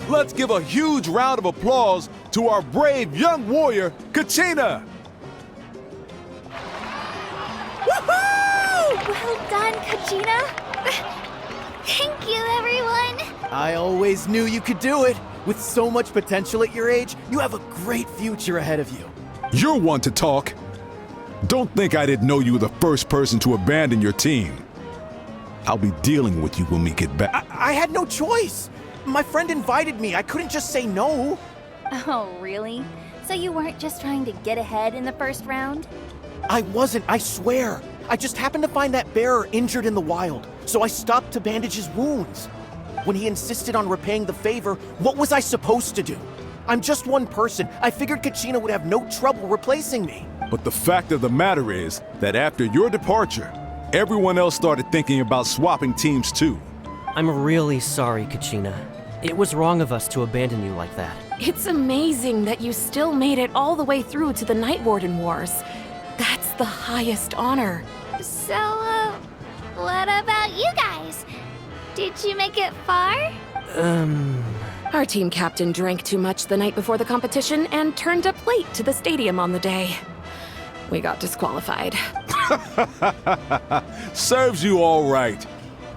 let's give a huge round of applause to our brave young warrior, Kachina! Woohoo! Well done, Kachina. Thank you, everyone. I always knew you could do it. With so much potential at your age, you have a great future ahead of you. You're one to talk. Don't think I didn't know you were the first person to abandon your team. I'll be dealing with you when we get back. I had no choice. My friend invited me. I couldn't just say no. Oh, really? So you weren't just trying to get ahead in the first round? I wasn't, I swear. I just happened to find that bearer injured in the wild, so I stopped to bandage his wounds. When he insisted on repaying the favor, what was I supposed to do? I'm just one person. I figured Kachina would have no trouble replacing me. But the fact of the matter is that after your departure, everyone else started thinking about swapping teams too. I'm really sorry, Kachina. It was wrong of us to abandon you like that. It's amazing that you still made it all the way through to the Night Warden Wars. That's the highest honor. So, what about you guys? Did you make it far? Our team captain drank too much the night before the competition and turned up late to the stadium on the day. We got disqualified. Serves you all right.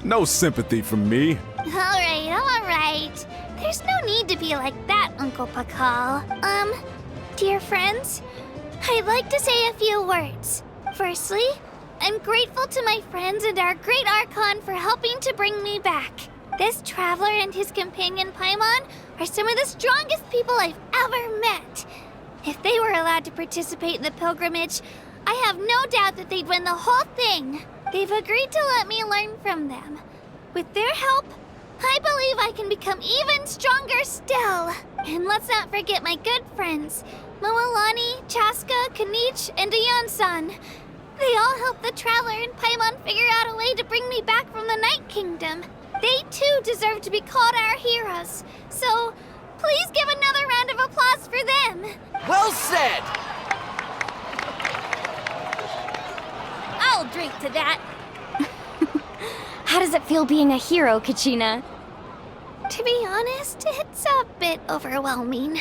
No sympathy from me. All right. There's no need to be like that, Uncle Pakal. Dear friends, I'd like to say a few words. Firstly, I'm grateful to my friends and our great Archon for helping to bring me back. This traveler and his companion Paimon are some of the strongest people I've ever met. If they were allowed to participate in the pilgrimage, I have no doubt that they'd win the whole thing. They've agreed to let me learn from them. With their help, I believe I can become even stronger still. And let's not forget my good friends, Moalani, Chaska, Kanich, and Ayan-san. They all helped the Traveler and Paimon figure out a way to bring me back from the Night Kingdom. They too deserve to be called our heroes. So, please give another round of applause for them. Well said! I'll drink to that. How does it feel being a hero, Kachina? To be honest, it's a bit overwhelming.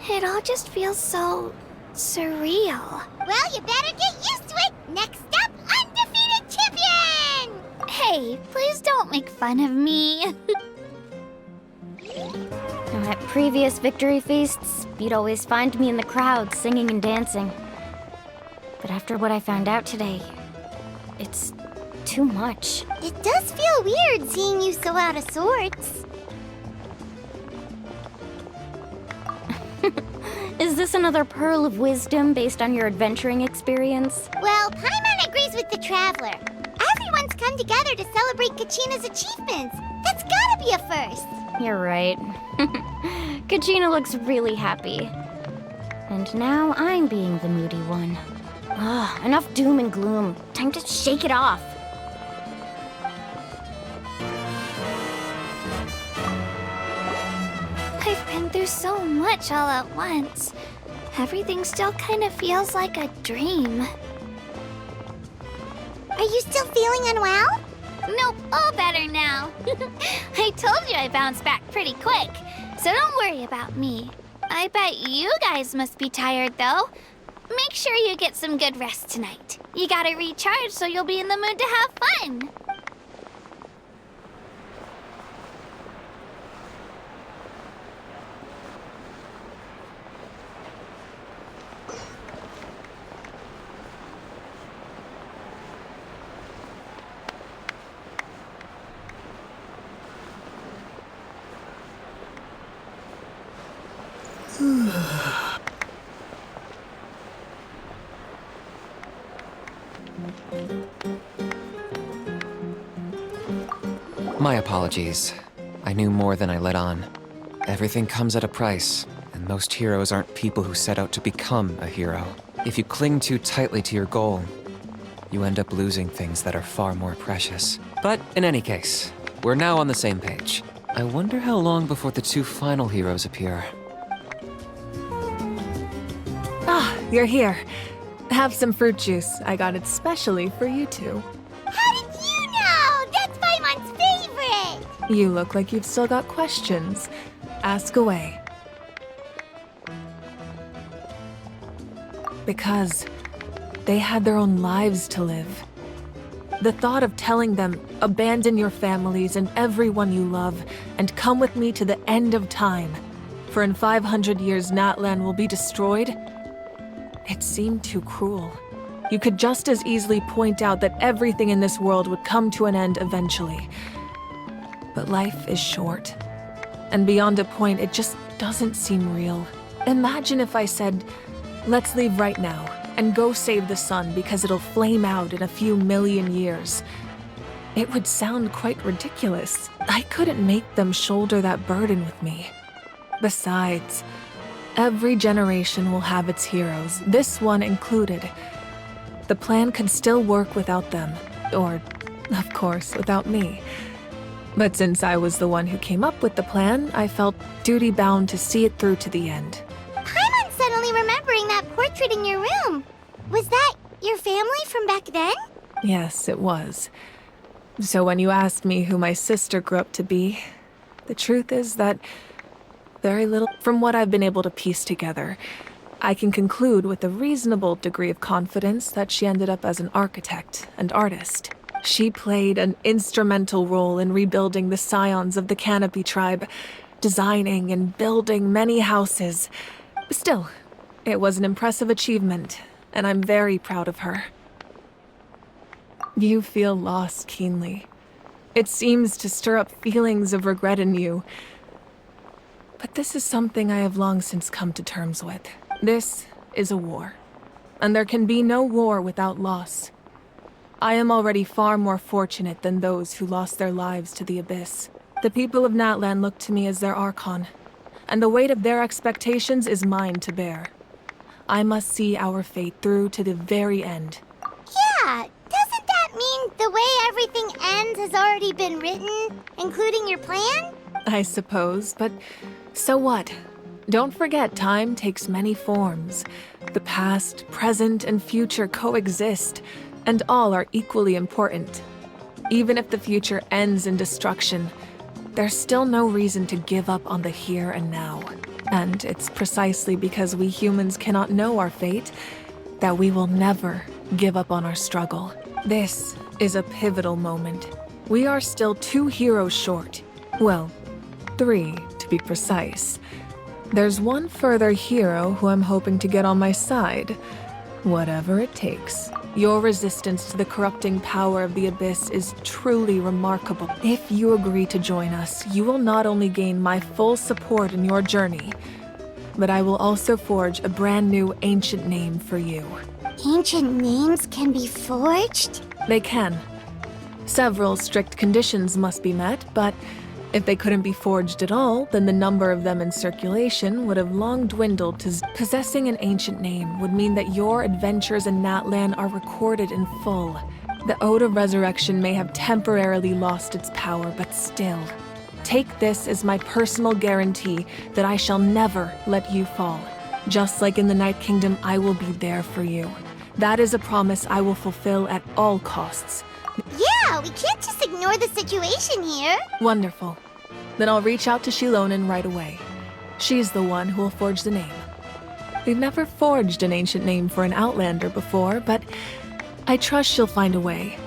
It all just feels so surreal. Well, you better get used to it. Next up, undefeated champion! Hey, please don't make fun of me. At previous victory feasts, you'd always find me in the crowd singing and dancing. But after what I found out today, it's too much. It does feel weird seeing you so out of sorts. Is this another pearl of wisdom based on your adventuring experience? Well, Paimon agrees with the Traveler. Everyone's come together to celebrate Kachina's achievements. That's gotta be a first. You're right. Kachina looks really happy. And now I'm being the moody one. Enough doom and gloom. Time to shake it off. I've been through so much all at once. Everything still kind of feels like a dream. Are you still feeling unwell? Nope, all better now. I told you I bounced back pretty quick, so don't worry about me. I bet you guys must be tired, though. Make sure you get some good rest tonight. You gotta recharge so you'll be in the mood to have fun. My apologies. I knew more than I let on. Everything comes at a price, and most heroes aren't people who set out to become a hero. If you cling too tightly to your goal, you end up losing things that are far more precious. But in any case, we're now on the same page. I wonder how long before the two final heroes appear. You're here. Have some fruit juice. I got it specially for you two. How did you know? That's Paimon's favorite! You look like you've still got questions. Ask away. Because they had their own lives to live. The thought of telling them, abandon your families and everyone you love, and come with me to the end of time, for in 500 years Natlan will be destroyed, it seemed too cruel. You could just as easily point out that everything in this world would come to an end eventually. But life is short. And beyond a point, it just doesn't seem real. Imagine if I said, let's leave right now and go save the sun because it'll flame out in a few million years. It would sound quite ridiculous. I couldn't make them shoulder that burden with me. Besides, every generation will have its heroes, this one included. The plan could still work without them, or, of course, without me. But since I was the one who came up with the plan, I felt duty-bound to see it through to the end. Paimon's suddenly remembering that portrait in your room. Was that your family from back then? Yes, it was. So when you asked me who my sister grew up to be, the truth is that very little from what I've been able to piece together. I can conclude with a reasonable degree of confidence that she ended up as an architect and artist. She played an instrumental role in rebuilding the scions of the Canopy tribe, designing and building many houses. Still, it was an impressive achievement, and I'm very proud of her. You feel loss keenly. It seems to stir up feelings of regret in you. But this is something I have long since come to terms with. This is a war, and there can be no war without loss. I am already far more fortunate than those who lost their lives to the Abyss. The people of Natlan look to me as their Archon, and the weight of their expectations is mine to bear. I must see our fate through to the very end. Yeah, doesn't that mean the way everything ends has already been written, including your plan? I suppose, but so what? Don't forget, time takes many forms. The past, present, and future coexist, and all are equally important. Even if the future ends in destruction, there's still no reason to give up on the here and now. And it's precisely because we humans cannot know our fate that we will never give up on our struggle. This is a pivotal moment. We are still 2 heroes short. Well, 3 to be precise. There's one further hero who I'm hoping to get on my side. Whatever it takes. Your resistance to the corrupting power of the Abyss is truly remarkable. If you agree to join us, you will not only gain my full support in your journey, but I will also forge a brand new ancient name for you. Ancient names can be forged? They can. Several strict conditions must be met, but if they couldn't be forged at all, then the number of them in circulation would have long dwindled to possessing an ancient name would mean that your adventures in Natlan are recorded in full. The Ode of Resurrection may have temporarily lost its power, but still. Take this as my personal guarantee that I shall never let you fall. Just like in the Night Kingdom, I will be there for you. That is a promise I will fulfill at all costs. Yeah, we can't just ignore the situation here. Wonderful. Then I'll reach out to Shilonen right away. She's the one who will forge the name. We've never forged an ancient name for an Outlander before, but I trust she'll find a way.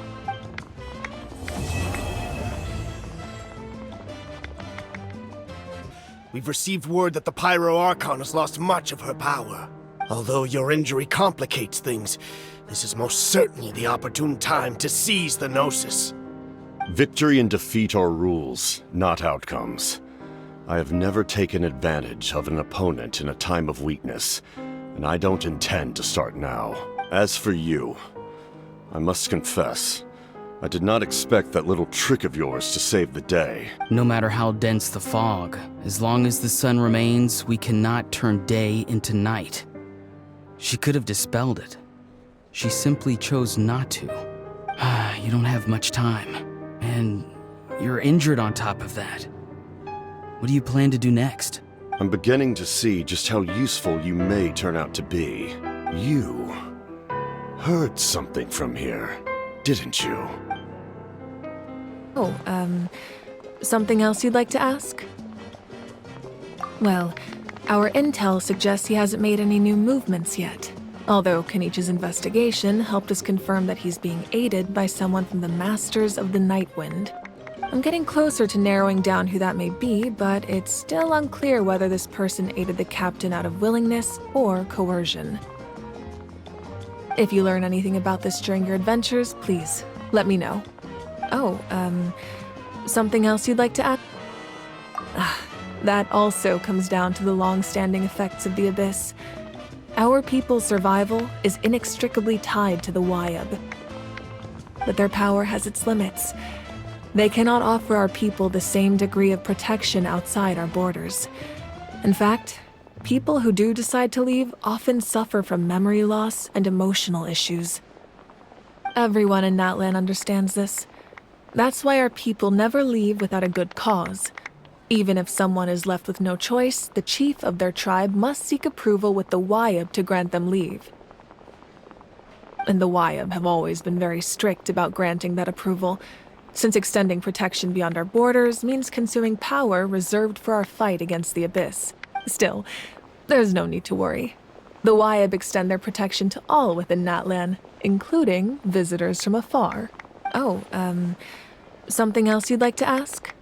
We've received word that the Pyro Archon has lost much of her power. Although your injury complicates things, this is most certainly the opportune time to seize the Gnosis. Victory and defeat are rules, not outcomes. I have never taken advantage of an opponent in a time of weakness, and I don't intend to start now. As for you, I must confess, I did not expect that little trick of yours to save the day. No matter how dense the fog, as long as the sun remains, we cannot turn day into night. She could have dispelled it. She simply chose not to. You don't have much time. And you're injured on top of that. What do you plan to do next? I'm beginning to see just how useful you may turn out to be. You heard something from here, didn't you? Oh, something else you'd like to ask? Well, our intel suggests he hasn't made any new movements yet. Although Kenichi's investigation helped us confirm that he's being aided by someone from the Masters of the Nightwind. I'm getting closer to narrowing down who that may be, but it's still unclear whether this person aided the captain out of willingness or coercion. If you learn anything about this during your adventures, please let me know. Oh, something else you'd like to add? That also comes down to the long-standing effects of the Abyss. Our people's survival is inextricably tied to the Wyab. But their power has its limits. They cannot offer our people the same degree of protection outside our borders. In fact, people who do decide to leave often suffer from memory loss and emotional issues. Everyone in Natlan understands this. That's why our people never leave without a good cause. Even if someone is left with no choice, the chief of their tribe must seek approval with the Wyab to grant them leave. And the Wyab have always been very strict about granting that approval, since extending protection beyond our borders means consuming power reserved for our fight against the Abyss. Still, there's no need to worry. The Wyab extend their protection to all within Natlan, including visitors from afar. Oh, something else you'd like to ask?